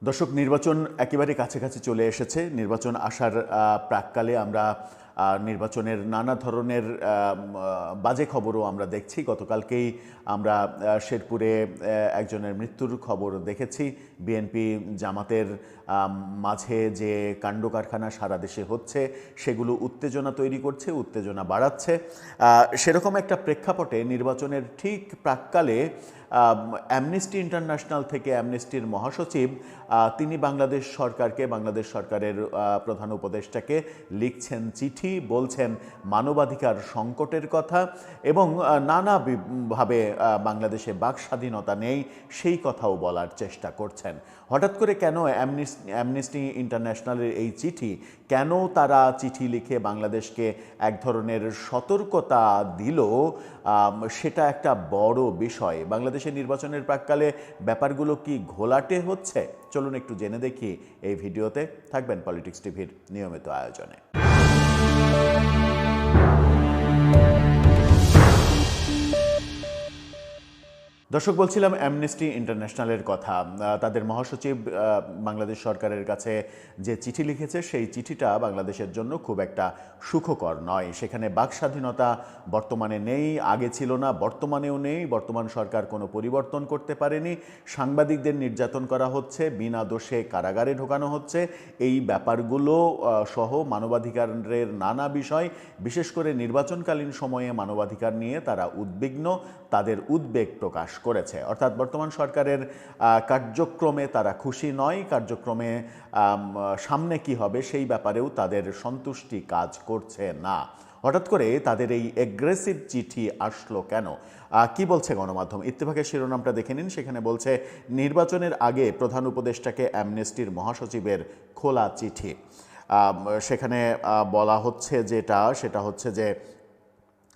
দর্শক, নির্বাচন একেবারে কাছাকাছি চলে এসেছে। নির্বাচন আসার প্রাক্কালে আমরা নির্বাচনের নানা ধরনের বাজে খবরও আমরা দেখছি। গতকালকেই আমরা শেরপুরে একজনের মৃত্যুর খবর দেখেছি। বিএনপি জামাতের মাঝে যে কাণ্ডকারখানা সারা দেশে হচ্ছে, সেগুলো উত্তেজনা তৈরি করছে, উত্তেজনা বাড়াচ্ছে। সেরকম একটা প্রেক্ষাপটে নির্বাচনের ঠিক প্রাক্কালে অ্যামনেস্টি ইন্টারন্যাশনাল থেকে অ্যামনেস্টির মহাসচিব তিনি বাংলাদেশ সরকারকে, বাংলাদেশ সরকারের প্রধান উপদেষ্টাকে লিখছেন চিঠি, বলছেন মানবাধিকার সংকটের কথা এবং নানাভাবে বাংলাদেশে বাক স্বাধীনতা নেই সেই কথাও বলার চেষ্টা করছেন। হঠাৎ করে কেন অ্যামনেস্টি ইন্টারন্যাশনালের এই চিঠি, কেন তারা চিঠি লিখে বাংলাদেশকে এক ধরনের সতর্কতা দিল, সেটা একটা বড় বিষয়। বাংলাদেশের নির্বাচনের প্রাক্কালে ব্যাপারগুলো কি ঘোলাটে হচ্ছে? চলুন একটু জেনে দেখি এই ভিডিওতে। থাকবেন পলিটিক্স টিভির নিয়মিত আয়োজনে। দর্শক, বলছিলাম অ্যামনেস্টি ইন্টারন্যাশনালের কথা। তাদের মহাসচিব বাংলাদেশ সরকারের কাছে যে চিঠি লিখেছে, সেই চিঠিটা বাংলাদেশের জন্য খুব একটা সুখকর নয়। সেখানে বাক স্বাধীনতা বর্তমানে নেই, আগে ছিল না, বর্তমানেও নেই। বর্তমান সরকার কোনো পরিবর্তন করতে পারেনি। সাংবাদিকদের নির্যাতন করা হচ্ছে, বিনা দোষে কারাগারে ঢোকানো হচ্ছে। এই ব্যাপারগুলো সহ মানবাধিকারের নানা বিষয়, বিশেষ করে নির্বাচনকালীন সময়ে মানবাধিকার নিয়ে তারা উদ্বিগ্ন, তাদের উদ্বেগ প্রকাশ করেছে। অর্থাৎ বর্তমান সরকারের কার্যক্রমে তারা খুশি নয়, কার্যক্রমে সামনে কি হবে সেই ব্যাপারেও তাদের সন্তুষ্টি কাজ করছে না। হঠাৎ করে তাদের এই এগ্রেসিভ চিঠি আসলো কেন? কি বলছে গণমাধ্যম? ইত্তেফাকের শিরোনামটা দেখে নিন। সেখানে বলছে, নির্বাচনের আগে প্রধান উপদেষ্টাকে অ্যামনেস্টির মহাসচিবের খোলা চিঠি। সেখানে বলা হচ্ছে সেটা হচ্ছে যে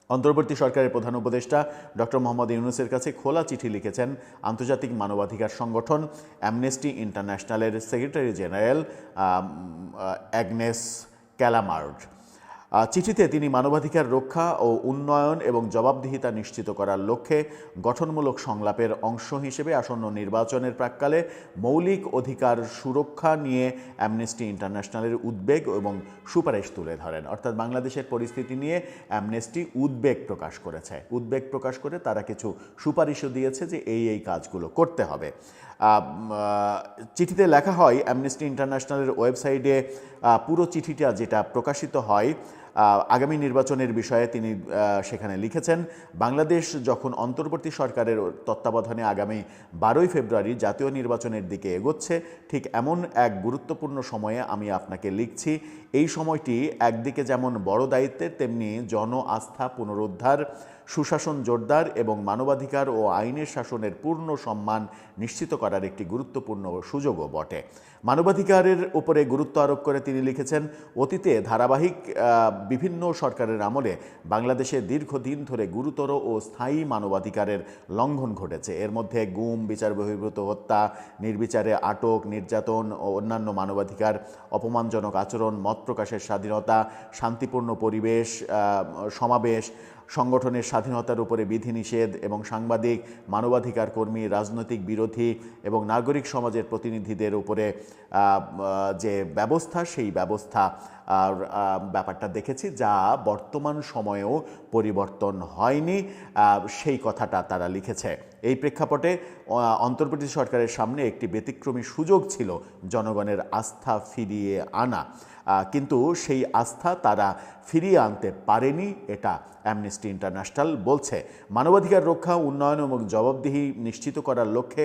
অন্তর্বর্তী সরকারের প্রধান উপদেষ্টা ডক্টর মোহাম্মদ ইউনূসের কাছে খোলা চিঠি লিখেছেন আন্তর্জাতিক মানবাধিকার সংগঠন অ্যামনেস্টি ইন্টারন্যাশনালের সেক্রেটারি জেনারেল অ্যাগনেস ক্যালামার্ড। চিঠিতে তিনি মানবাধিকার রক্ষা ও উন্নয়ন এবং জবাবদিহিতা নিশ্চিত করার লক্ষ্যে গঠনমূলক সংলাপের অংশ হিসেবে আসন্ন নির্বাচনের প্রাক্কালে মৌলিক অধিকার সুরক্ষা নিয়ে অ্যামনেস্টি ইন্টারন্যাশনালের উদ্বেগ এবং সুপারিশ তুলে ধরেন। অর্থাৎ বাংলাদেশের পরিস্থিতি নিয়ে অ্যামনেস্টি উদ্বেগ প্রকাশ করেছে। উদ্বেগ প্রকাশ করে তারা কিছু সুপারিশও দিয়েছে যে এই কাজগুলো করতে হবে। চিঠিতে লেখা হয়, অ্যামনেস্টি ইন্টারন্যাশনালের ওয়েবসাইটে পুরো চিঠিটা যেটা প্রকাশিত হয় আগামী নির্বাচনের বিষয়ে তিনি সেখানে লিখেছেন, বাংলাদেশ যখন অন্তর্বর্তী সরকারের তত্ত্বাবধানে আগামী 12ই ফেব্রুয়ারি জাতীয় নির্বাচনের দিকে এগোচ্ছে, ঠিক এমন এক গুরুত্বপূর্ণ সময়ে আমি আপনাকে লিখছি। এই সময়টি একদিকে যেমন বড় দায়িত্বের, তেমনি জন আস্থা পুনরুদ্ধার, সুশাসন জোরদার এবং মানবাধিকার ও আইনের শাসনের পূর্ণ সম্মান নিশ্চিত করার একটি গুরুত্বপূর্ণ সুযোগও বটে। মানবাধিকারের উপরে গুরুত্ব আরোপ করে তিনি লিখেছেন, অতীতে ধারাবাহিক বিভিন্ন সরকারের আমলে বাংলাদেশে দীর্ঘদিন ধরে গুরুতর ও স্থায়ী মানবাধিকারের লঙ্ঘন ঘটেছে। এর মধ্যে গুম, বিচার বহির্ভূত হত্যা, নির্বিচারে আটক, নির্যাতন ও অন্যান্য মানবাধিকার অপমানজনক আচরণ, মত প্রকাশের স্বাধীনতা, শান্তিপূর্ণ পরিবেশ, সমাবেশ, সংগঠনের স্বাধীনতার উপরে বিধিনিষেধ এবং সাংবাদিক, মানবাধিকার কর্মী, রাজনৈতিক বিরোধী এবং নাগরিক সমাজের প্রতিনিধিদের উপরে যে ব্যবস্থা, সেই ব্যবস্থা ব্যাপারটা দেখেছি, যা বর্তমান সময়েও পরিবর্তন হয়নি, সেই কথাটা তারা লিখেছে। এই প্রেক্ষাপটে অন্তর্বর্তী সরকারের সামনে একটি ব্যতিক্রমী সুযোগ ছিল জনগণের আস্থা ফিরিয়ে আনা, কিন্তু সেই আস্থা তারা ফিরিয়ে আনতে পারেনি, এটা অ্যামনেস্টি ইন্টারন্যাশনাল বলছে। মানবাধিকার রক্ষা, উন্নয়ন এবং জবাবদিহি নিশ্চিত করার লক্ষ্যে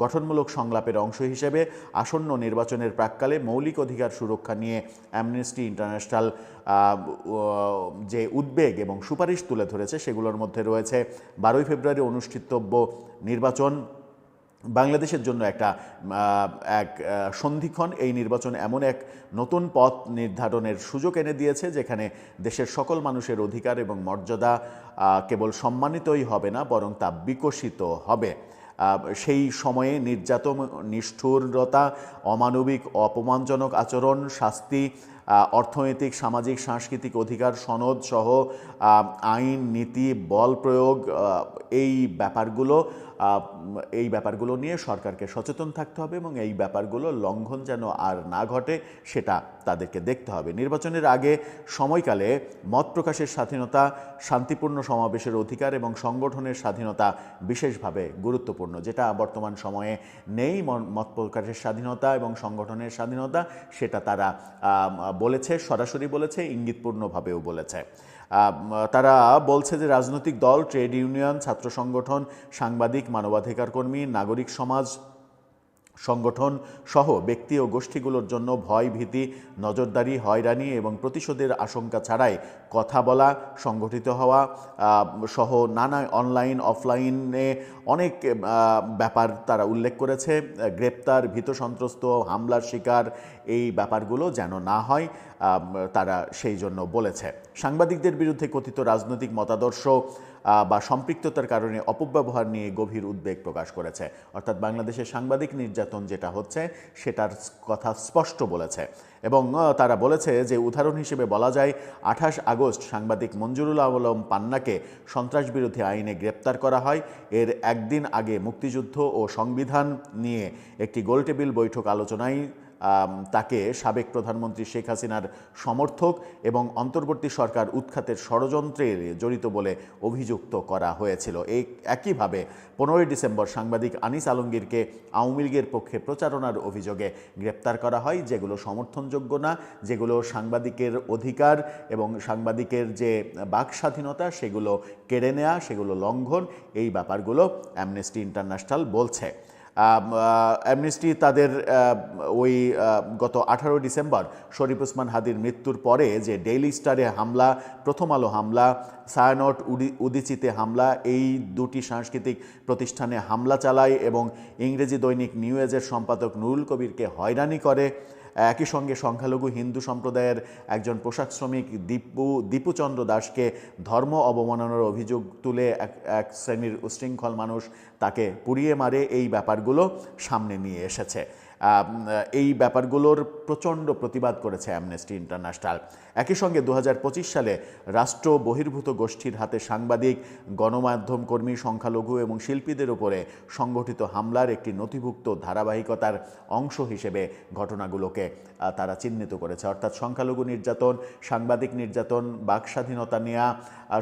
গঠনমূলক সংলাপের অংশ হিসেবে আসন্ন নির্বাচনের প্রাক্কালে মৌলিক অধিকার সুরক্ষা নিয়ে অ্যামনেস্টি ইন্টারন্যাশনাল যে উদ্বেগ এবং সুপারিশ তুলে ধরেছে, সেগুলোর মধ্যে রয়েছে 12ই ফেব্রুয়ারি অনুষ্ঠিতব্য নির্বাচন বাংলাদেশের জন্য এক সন্ধিক্ষণ। এই নির্বাচন এমন এক নতুন পথ নির্ধারণের সুযোগ এনে দিয়েছে, যেখানে দেশের সকল মানুষের অধিকার এবং মর্যাদা কেবল সম্মানিতই হবে না, বরং তা বিকশিত হবে। সেই সময়ে নির্যাতন, নিষ্ঠুরতা, অমানবিক অপমানজনক আচরণ, শাস্তি, অর্থনৈতিক, সামাজিক, সাংস্কৃতিক অধিকার সনদ সহ আইন, নীতি, বল প্রয়োগ, এই ব্যাপারগুলো এই ব্যাপারগুলো নিয়ে সরকারকে সচেতন থাকতে হবে এবং এই ব্যাপারগুলো লঙ্ঘন যেন আর না ঘটে সেটা তাদেরকে দেখতে হবে। নির্বাচনের আগে সময়কালে মত প্রকাশের স্বাধীনতা, শান্তিপূর্ণ সমাবেশের অধিকার এবং সংগঠনের স্বাধীনতা বিশেষভাবে গুরুত্বপূর্ণ, যেটা বর্তমান সময়ে নেই। মত প্রকাশের স্বাধীনতা এবং সংগঠনের স্বাধীনতা সেটা তারা বলেছে, সরাসরি বলেছে, ইঙ্গিতপূর্ণভাবেও বলেছে। তারা বলছে যে রাজনৈতিক দল, ট্রেড ইউনিয়ন, ছাত্র সংগঠন, সাংবাদিক, মানবাধিকার কর্মী, নাগরিক সমাজ সংগঠন সহ ব্যক্তি ও গোষ্ঠীগুলোর জন্য ভয়, ভীতি, নজরদারি, হয়রানি এবং প্রতিশোধের আশঙ্কা ছাড়াই কথা বলা, সংগঠিত হওয়া সহ নানা অনলাইন অফলাইনে অনেক ব্যাপার তারা উল্লেখ করেছে। গ্রেপ্তার, ভীত সন্ত্রস্ত, হামলার শিকার এই ব্যাপারগুলো যেন না হয় তারা সেই জন্য বলেছে। সাংবাদিকদের বিরুদ্ধে কথিত রাজনৈতিক মতাদর্শ বা সম্পৃক্ততার কারণে অপব্যবহার নিয়ে গভীর উদ্বেগ প্রকাশ করেছে। অর্থাৎ বাংলাদেশে সাংবাদিক নির্যাতন যেটা হচ্ছে সেটার কথা স্পষ্ট বলেছে এবং তারা বলেছে যে উদাহরণ হিসেবে বলা যায় 28 আগস্ট সাংবাদিক মঞ্জুরুল আলম পান্নাকে সন্ত্রাসবিরোধী আইনে গ্রেপ্তার করা হয়। এর একদিন আগে মুক্তিযুদ্ধ ও সংবিধান নিয়ে একটি গোলটেবিল বৈঠক আলোচনায় তাকে সাবেক প্রধানমন্ত্রী শেখ হাসিনার সমর্থক এবং অন্তর্বর্তী সরকার উৎখাতের ষড়যন্ত্রে জড়িত বলে অভিযুক্ত করা হয়েছিল। এই একইভাবে 15 ডিসেম্বর সাংবাদিক আনিস আলমগীরকে আওয়ামী লীগের পক্ষে প্রচারণার অভিযোগে গ্রেপ্তার করা হয়, যেগুলো সমর্থনযোগ্য না, যেগুলো সাংবাদিকের অধিকার এবং সাংবাদিকের যে বাক স্বাধীনতা সেগুলো কেড়ে নেওয়া, সেগুলো লঙ্ঘন, এই ব্যাপারগুলো অ্যামনেস্টি ইন্টারন্যাশনাল বলছে। অ্যামনেস্টি তাদের ওই গত 18 ডিসেম্বর শরীফ ওসমান হাদির মৃত্যুর পরে যে ডেইলি স্টারে হামলা, প্রথম আলো হামলা, ছায়ানট উদীচিতে হামলা, এই দুটি সাংস্কৃতিক প্রতিষ্ঠানে হামলা চালায় এবং ইংরেজি দৈনিক নিউ এজের সম্পাদক নুরুল কবিরকে হয়রানি করে। একই সঙ্গে সংখ্যালঘু হিন্দু সম্প্রদায়ের একজন পোশাক শ্রমিক দীপুচন্দ্র দাসকে ধর্ম অবমাননার অভিযোগ তুলে এক শ্রেণীর উশৃঙ্খল মানুষ তাকে পুড়িয়ে মারে। এই ব্যাপারগুলো সামনে নিয়ে এসেছে। এই ব্যাপারগুলোর প্রচণ্ড প্রতিবাদ করেছে অ্যামনেস্টি ইন্টারন্যাশনাল। একই সঙ্গে 2025 সালে রাষ্ট্র বহির্ভূত গোষ্ঠীর হাতে সাংবাদিক, গণমাধ্যম কর্মী, সংখ্যালঘু এবং শিল্পীদের উপরে সংগঠিত হামলার একটি নথিভুক্ত ধারাবাহিকতার অংশ হিসেবে ঘটনাগুলোকে তারা চিহ্নিত করেছে। অর্থাৎ সংখ্যালঘু নির্যাতন, সাংবাদিক নির্যাতন, বাকস্বাধীনতা নেওয়া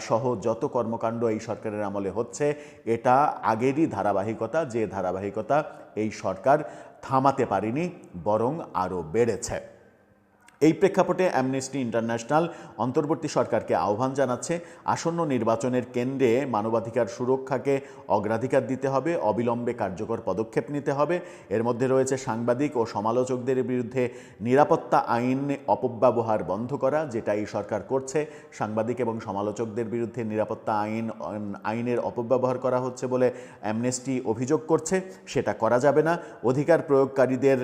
সহ যত কর্মকাণ্ড এই সরকারের আমলে হচ্ছে এটা আগেরই ধারাবাহিকতা, যে ধারাবাহিকতা এই সরকার থামাতে পারেনি, বরং আরও বেড়েছে। এই প্রেক্ষাপটে অ্যামনেস্টি ইন্টারন্যাশনাল অন্তর্বর্তী সরকারকে আহ্বান জানাচ্ছে আসন্ন নির্বাচনের কেন্দ্রে মানবাধিকার সুরক্ষাকে অগ্রাধিকার দিতে হবে, অবিলম্বে কার্যকর পদক্ষেপ নিতে হবে। এর মধ্যে রয়েছে সাংবাদিক ও সমালোচকদের বিরুদ্ধে নিরাপত্তা আইন অপব্যবহার বন্ধ করা, যেটা এই সরকার করছে। সাংবাদিক এবং সমালোচকদের বিরুদ্ধে নিরাপত্তা আইনের অপব্যবহার করা হচ্ছে বলে অ্যামনেস্টি অভিযোগ করছে, সেটা করা যাবে না। অধিকার প্রয়োগকারীদের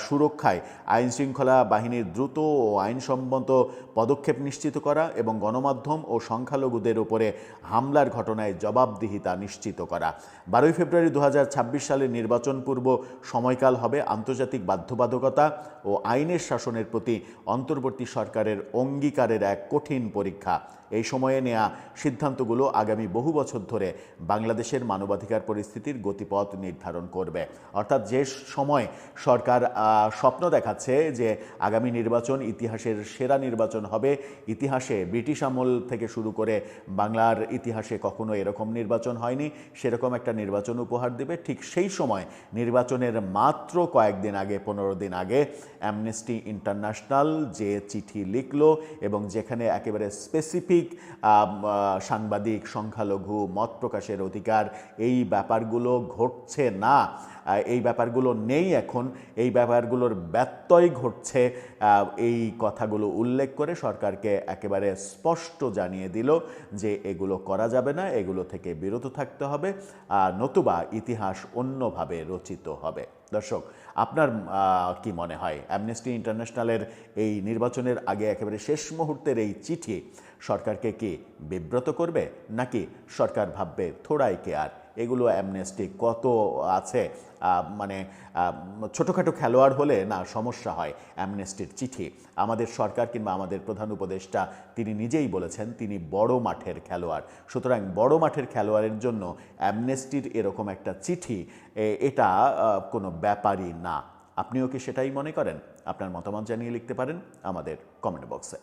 সুরক্ষায় আইনশৃঙ্খলা বাহিনীর দ্রুত ও আইনসম্মত পদক্ষেপ নিশ্চিত করা এবং গণমাধ্যম ও সংখ্যালঘুদের উপরে হামলার ঘটনায় জবাবদিহিতা নিশ্চিত করা। 12 ফেব্রুয়ারি 2026 সালের নির্বাচন পূর্ব সময়কাল হবে আন্তর্জাতিক বাধ্যবাধকতা ও আইনের শাসনের প্রতি অন্তর্বর্তী সরকারের অঙ্গীকারের এক কঠিন পরীক্ষা। এই সময়ে নেওয়া সিদ্ধান্তগুলো আগামী বহু বছর ধরে বাংলাদেশের মানবাধিকার পরিস্থিতির গতিপথ নির্ধারণ করবে। অর্থাৎ যে সময় সরকার স্বপ্ন দেখাচ্ছে যে আগামী নির্বাচন ইতিহাসের সেরা নির্বাচন হবে, ইতিহাসে ব্রিটিশ আমল থেকে শুরু করে বাংলার ইতিহাসে কখনো এরকম নির্বাচন হয়নি, সেরকম একটা নির্বাচন উপহার দেবে, ঠিক সেই সময় নির্বাচনের মাত্র কয়েকদিন আগে, 15 দিন আগে অ্যামনেস্টি ইন্টারন্যাশনাল যে চিঠি লিখল এবং যেখানে একেবারে স্পেসিফিক সাংবাদিক, সংখ্যালঘু, মত প্রকাশের অধিকার, এই ব্যাপারগুলো ঘটছে না, এই ব্যাপারগুলো নেই এখন, এই ব্যাপারগুলোর ব্যত্যয় ঘটছে, এই কথাগুলো উল্লেখ করে সরকারকে একেবারে স্পষ্ট জানিয়ে দিল যে এগুলো করা যাবে না, এগুলো থেকে বিরত থাকতে হবে, নতুবা ইতিহাস অন্যভাবে রচিত হবে। দর্শক, আপনার কি মনে হয় অ্যামনেস্টি ইন্টারন্যাশনালের এই নির্বাচনের আগে একেবারে শেষ মুহূর্তের এই চিঠি সরকারকে কি বিব্রত করবে, নাকি সরকার ভাববে থোড়াই কেয়ার, এগুলো অ্যামনেস্টি কত আছে মানে ছোটোখাটো খেলোয়াড় হলে না সমস্যা হয় অ্যামনেস্টির চিঠি। আমাদের সরকার কিংবা আমাদের প্রধান উপদেষ্টা তিনি নিজেই বলেছেন তিনি বড় মাঠের খেলোয়াড়, সুতরাং বড় মাঠের খেলোয়াড়ের জন্য অ্যামনেস্টির এরকম একটা চিঠি এটা কোনো ব্যাপারই না। আপনিও কি সেটাই মনে করেন? আপনার মতামত জানিয়ে লিখতে পারেন আমাদের কমেন্ট বক্সে।